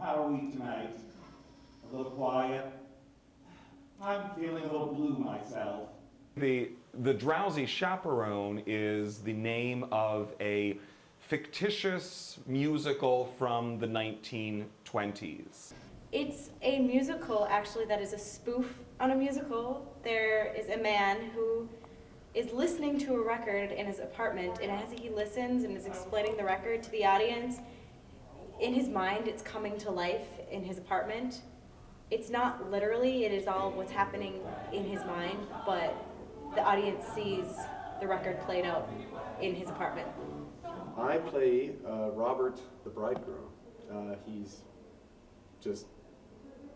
How are we tonight? A little quiet? I'm feeling a little blue myself. The Drowsy Chaperone is the name of a fictitious musical from the 1920s. It's a musical, actually, that is a spoof on a musical. There is a man who is listening to a record in his apartment, and as he listens and is explaining the record to the audience, in his mind it's coming to life in his apartment. It's not literally, it is all what's happening in his mind, but the audience sees the record played out in his apartment. I play Robert, the bridegroom. He's just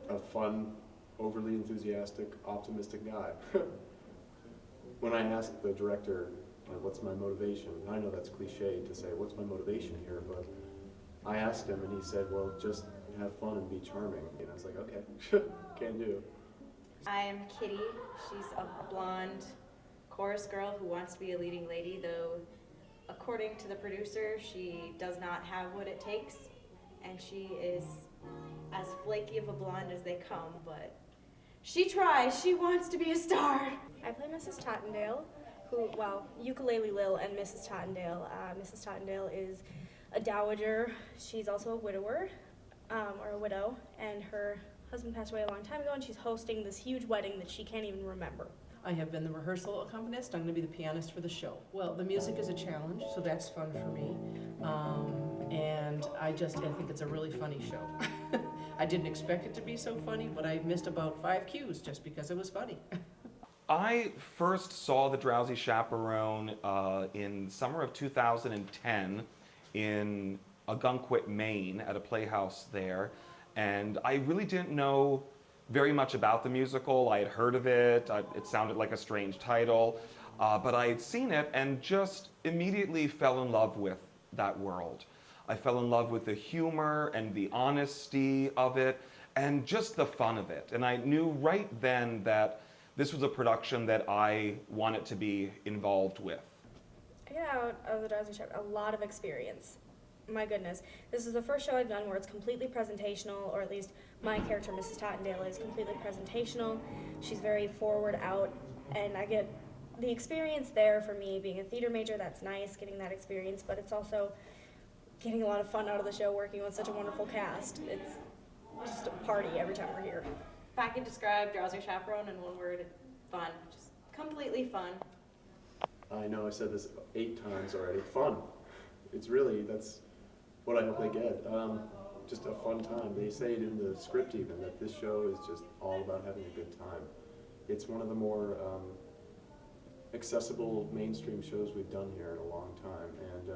a fun, overly enthusiastic, optimistic guy. When I asked the director, what's my motivation, I know that's cliche to say, what's my motivation here, but I asked him and he said, well, just have fun and be charming. And I was like, okay, can do. I am Kitty. She's a blonde chorus girl who wants to be a leading lady, though according to the producer, she does not have what it takes, and she is as flaky of a blonde as they come, but she tries. She wants to be a star. I play Mrs. Tottendale, Ukulele Lil and Mrs. Tottendale. Mrs. Tottendale is a dowager. She's also a widower, or a widow, and her husband passed away a long time ago, and she's hosting this huge wedding that she can't even remember. I have been the rehearsal accompanist. I'm going to be the pianist for the show. Well, the music is a challenge, so that's fun for me. And I think it's a really funny show. I didn't expect it to be so funny, but I missed about 5 cues just because it was funny. I first saw the Drowsy Chaperone in summer of 2010 in Agunquit, Maine, at a playhouse there, and I really didn't know very much about the musical. I had heard of it, it sounded like a strange title, but I had seen it and just immediately fell in love with that world. I fell in love with the humor and the honesty of it and just the fun of it. And I knew right then that this was a production that I wanted to be involved with. I get out of the Drowsy Chaperone a lot of experience. My goodness. This is the first show I've done where it's completely presentational, or at least my character, Mrs. Tottendale, is completely presentational. She's very forward out, and I get the experience there for me. Being a theater major, that's nice, getting that experience, but it's also getting a lot of fun out of the show, working with such a wonderful cast. It's just a party every time we're here. If I could describe Drowsy Chaperone in one word, fun. Just completely fun. I know I said this 8 times already. Fun. It's really, that's what I hope they get. Just a fun time. They say it in the script even, that this show is just all about having a good time. It's one of the more accessible mainstream shows we've done here in a long time, and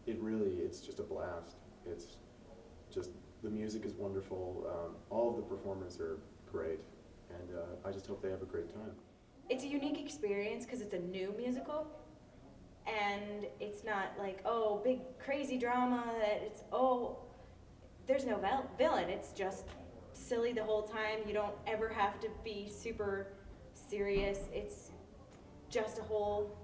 it's just a blast. It's just, the music is wonderful, all of the performers are great, and I just hope they have a great time. It's a unique experience because it's a new musical. And it's not like, oh, big crazy drama, there's no villain. It's just silly the whole time. You don't ever have to be super serious. It's just a whole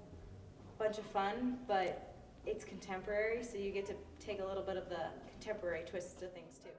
bunch of fun, but it's contemporary, so you get to take a little bit of the contemporary twists to things too.